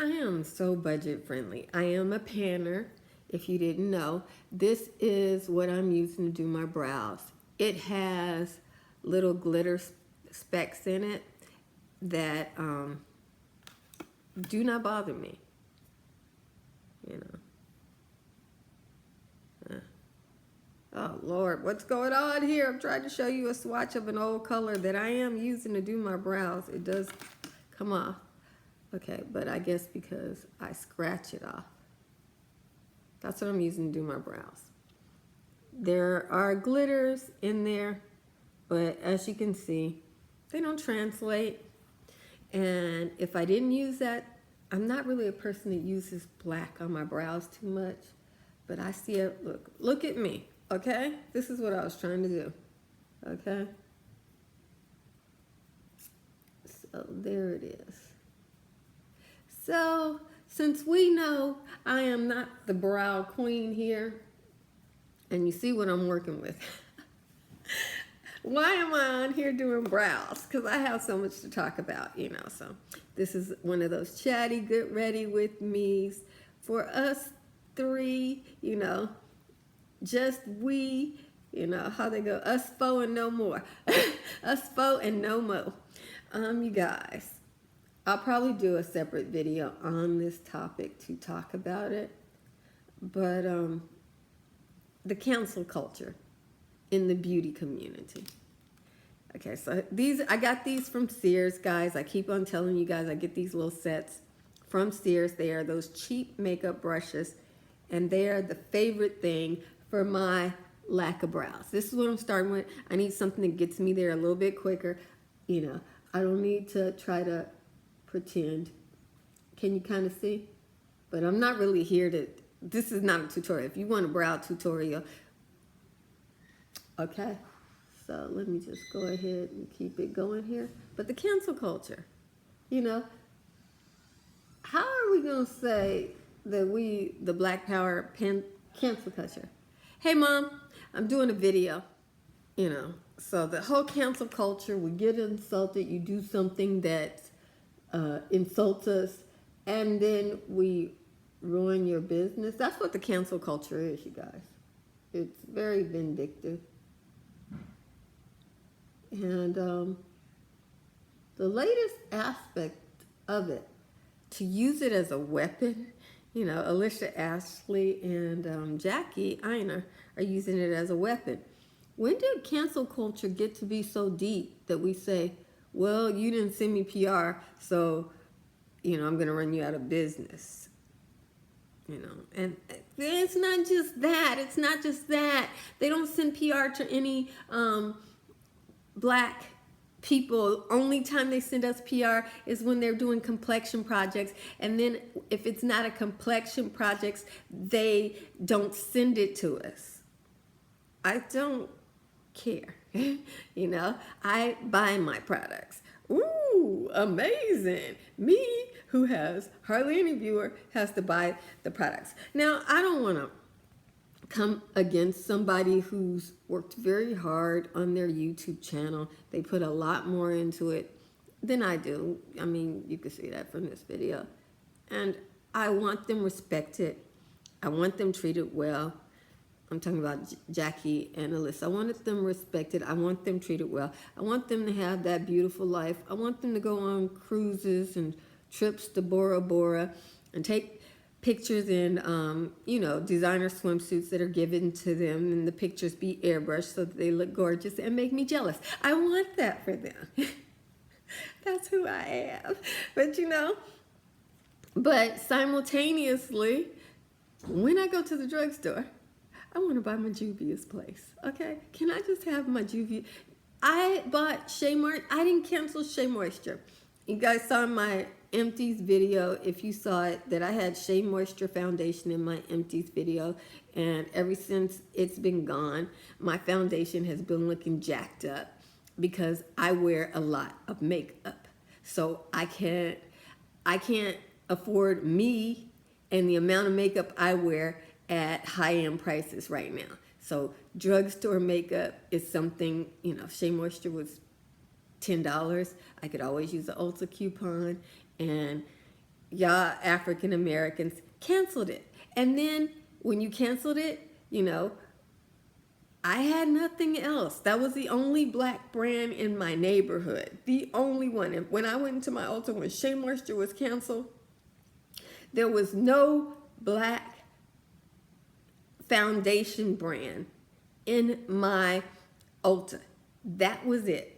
I am so budget friendly. I am a panner, if you didn't know. This is what I'm using to do my brows. It has little glitter specks in it that do not bother me, you know. Oh Lord, what's going on here? I'm trying to show you a swatch of an old color that I am using to do my brows. It does come off. Okay, but I guess because I scratch it off. That's what I'm using to do my brows. There are glitters in there, but as you can see, they don't translate. And if I didn't use that, I'm not really a person that uses black on my brows too much, but I see it, look at me, okay? This is what I was trying to do, okay? So there it is. So since we know I am not the brow queen here, and you see what I'm working with, why am I on here doing brows? Because I have so much to talk about, you know. So this is one of those chatty, get ready with me's for us three, you know, just we, you know, how they go, us foe and no more. Us foe and no more. You guys, I'll probably do a separate video on this topic to talk about it. But the cancel culture in the beauty community. Okay, so these, I got these from Sears, guys. I keep on telling you guys I get these little sets from Sears. They are those cheap makeup brushes, and they are the favorite thing for my lack of brows. This is what I'm starting with. I need something that gets me there a little bit quicker. You know, I don't need to try to pretend. Can you kind of see? But I'm not really here to, this is not a tutorial. If you want a brow tutorial, okay. So let me just go ahead and keep it going here. But the cancel culture, you know, how are we going to say that we, the Black Power cancel culture? Hey Mom, I'm doing a video, you know. So the whole cancel culture, we get insulted, you do something that insults us, and then we ruin your business. That's what the cancel culture is, you guys. It's very vindictive. And the latest aspect of it, to use it as a weapon, you know, Alicia Ashley and Jackie Aina are using it as a weapon. When did cancel culture get to be so deep that we say, well, you didn't send me PR, so, you know, I'm going to run you out of business? You know, and it's not just that. It's not just that. They don't send PR to any black people. Only time they send us PR is when they're doing complexion projects, and then if it's not a complexion projects, they don't send it to us. I don't care. You know, I buy my products. Ooh, amazing. Me, who has hardly any viewer, has to buy the products. Now, I don't want to come against somebody who's worked very hard on their YouTube channel. They put a lot more into it than I do. I mean, you can see that from this video. And I want them respected. I want them treated well. I'm talking about Jackie and Alyssa. I wanted them respected. I want them treated well. I want them to have that beautiful life. I want them to go on cruises and trips to Bora Bora and take pictures in, you know, designer swimsuits that are given to them, and the pictures be airbrushed so that they look gorgeous and make me jealous. I want that for them. That's who I am. But, you know, but simultaneously, when I go to the drugstore, I want to buy my Juvia's place, okay? Can I just have my Juvia? I bought Shea Moisture. I didn't cancel Shea Moisture. You guys saw my Empties video, if you saw it, that I had Shea Moisture foundation in my Empties video, and ever since it's been gone, my foundation has been looking jacked up because I wear a lot of makeup. So I can't afford me and the amount of makeup I wear at high-end prices right now. So drugstore makeup is something, you know, Shea Moisture was $10. I could always use the Ulta coupon, and y'all African Americans canceled it. And then when you canceled it, I had nothing else. That was the only black brand in my neighborhood. The only one. And when I went into my Ulta, when Shea Moisture was canceled, there was no black foundation brand in my Ulta. That was it.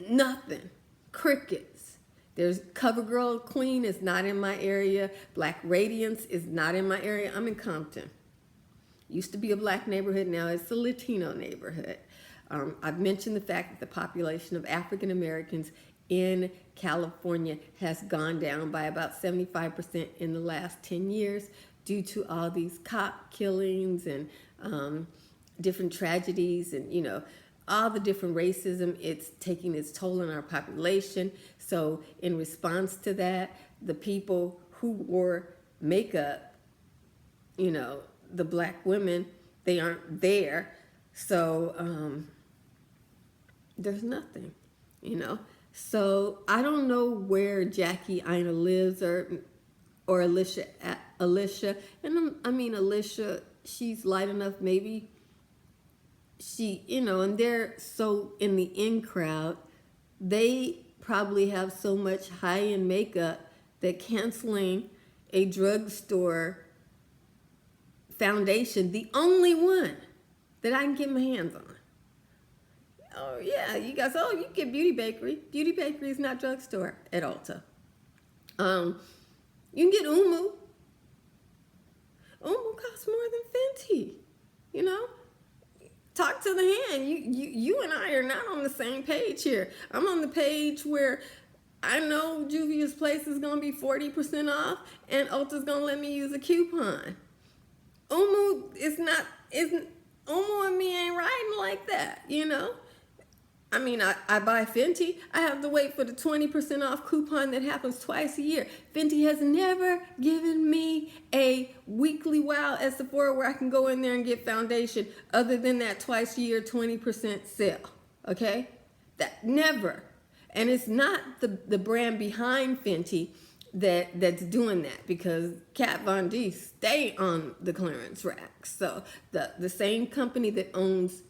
Nothing. Crickets. There's CoverGirl Queen is not in my area. Black Radiance is not in my area. I'm in Compton. Used to be a black neighborhood, now it's a Latino neighborhood. I've mentioned the fact that the population of African Americans in California has gone down by about 75% in the last 10 years due to all these cop killings and different tragedies and, all the different racism. It's taking its toll on our population. So in response to that, the people who wore makeup, the black women, they aren't there. So there's nothing, So I don't know where Jackie Aina lives or Alicia. And Alicia, she's light enough, maybe she, and they're so in the in crowd, they probably have so much high-end makeup that canceling a drugstore foundation, the only one that I can get my hands on. Oh yeah, you guys, you get Beauty Bakery. Beauty Bakery is not drugstore at Ulta. You can get Umu. Umu costs more than Fenty, Talk to the hand. You and I are not on the same page here. I'm on the page where I know Juvia's place is going to be 40% off and Ulta's going to let me use a coupon. Umu Umu and me ain't riding like that, I buy Fenty. I have to wait for the 20% off coupon that happens twice a year. Fenty has never given me a weekly wow at Sephora where I can go in there and get foundation other than that twice a year 20% sale. Okay? That never. And it's not the brand behind Fenty that's doing that, because Kat Von D stay on the clearance rack. So the same company that owns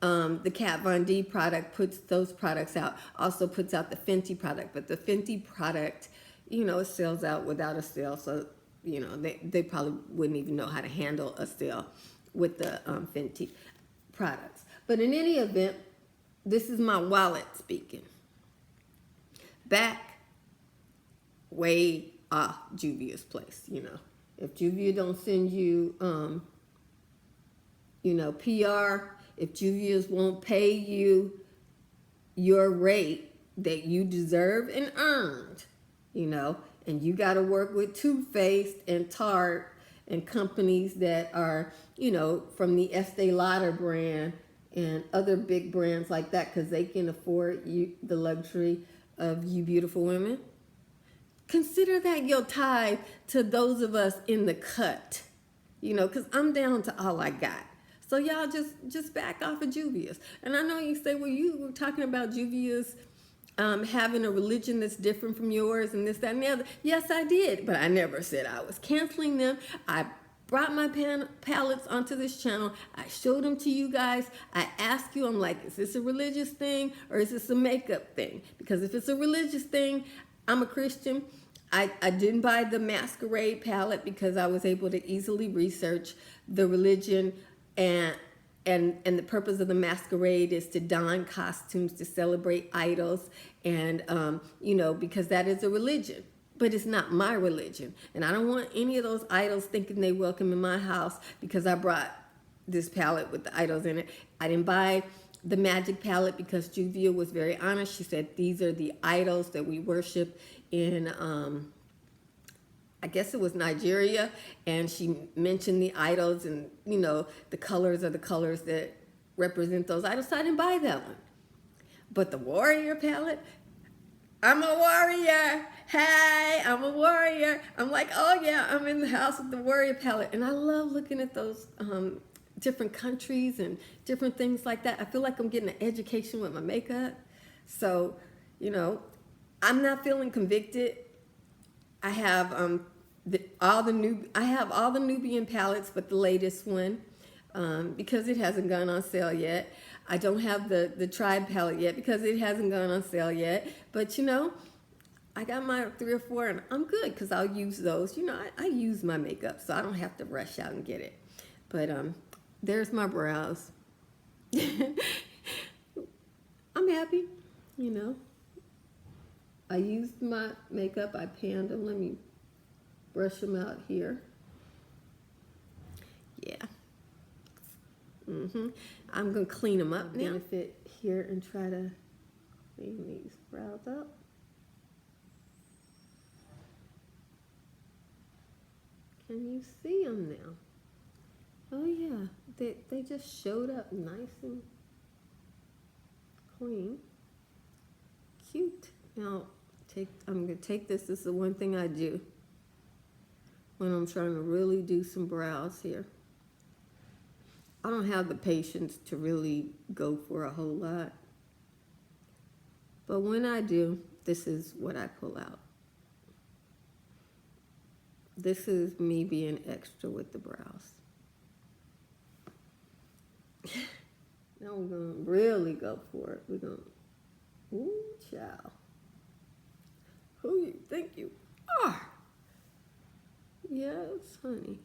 the Kat Von D product puts those products out, also puts out the Fenty product. But the Fenty product, it sells out without a sale. So, they probably wouldn't even know how to handle a sale with the Fenty products. But in any event, this is my wallet speaking. Back way off Juvia's place, If Juvia don't send you, PR, if Juvia's won't pay you your rate that you deserve and earned, and you got to work with Too Faced and Tarte and companies that are, from the Estee Lauder brand and other big brands like that, because they can afford you the luxury of you beautiful women. Consider that your tithe to those of us in the cut, because I'm down to all I got. So y'all just back off of Juvia's. And I know you say, well, you were talking about Juvia's having a religion that's different from yours and this, that, and the other. Yes, I did, but I never said I was canceling them. I brought my palettes onto this channel. I showed them to you guys. I asked you, I'm like, is this a religious thing or is this a makeup thing? Because if it's a religious thing, I'm a Christian. I didn't buy the Masquerade palette because I was able to easily research the religion, and the purpose of the Masquerade is to don costumes to celebrate idols, and because that is a religion. But it's not my religion, and I don't want any of those idols thinking they welcome in my house because I brought this palette with the idols in it. I didn't buy the Magic palette because Juvia was very honest. She said these are the idols that we worship in I guess it was Nigeria, and she mentioned the idols, and the colors are the colors that represent those idols. So I didn't buy that one. But the Warrior palette, I'm a warrior. Hey, I'm a warrior. I'm like, oh yeah, I'm in the house with the Warrior palette, and I love looking at those different countries and different things like that. I feel like I'm getting an education with my makeup. So, I'm not feeling convicted. I have I have all the Nubian palettes, but the latest one, because it hasn't gone on sale yet. I don't have the Tribe palette yet because it hasn't gone on sale yet. But you know, I got my 3 or 4, and I'm good because I'll use those. You know, I use my makeup, so I don't have to rush out and get it. But there's my brows. I'm happy, you know. I used my makeup. I panned them. Let me brush them out here. Yeah. I'm going to clean them up now. Benefit here and try to clean these brows up. Can you see them now? Oh yeah, they just showed up nice and clean. Cute. Now, I'm going to take this. This is the one thing I do when I'm trying to really do some brows here. I don't have the patience to really go for a whole lot. But when I do, this is what I pull out. This is me being extra with the brows. Now we're going to really go for it. We're going to, ooh, child. Who you think you are? Yes, honey.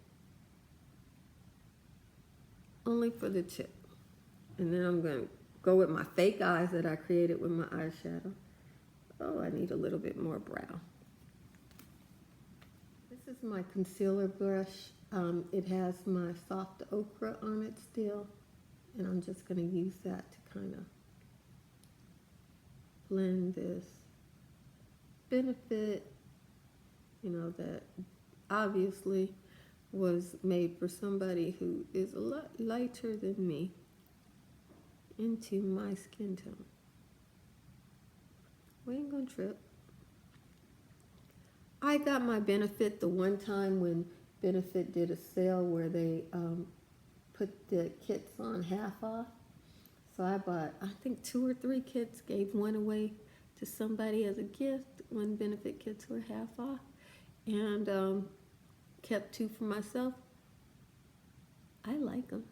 Only for the tip. And then I'm going to go with my fake eyes that I created with my eyeshadow. Oh, I need a little bit more brow. This is my concealer brush. It has my soft ochre on it still. And I'm just going to use that to kind of blend this Benefit, you know, that obviously was made for somebody who is a lot lighter than me into my skin tone. We ain't gonna trip. I got my Benefit the one time when Benefit did a sale where they put the kits on half off. So I bought, I think 2 or 3 kits, gave one away to somebody as a gift when Benefit kits were half off, and kept 2 for myself. I like them.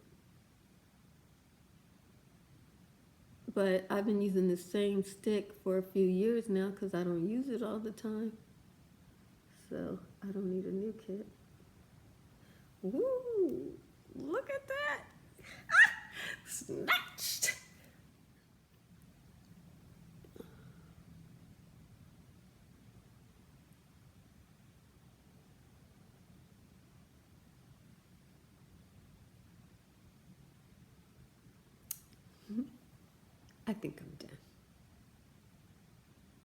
But I've been using the same stick for a few years now because I don't use it all the time. So I don't need a new kit. Woo! Look at that! Ah! Snatched! I think I'm done.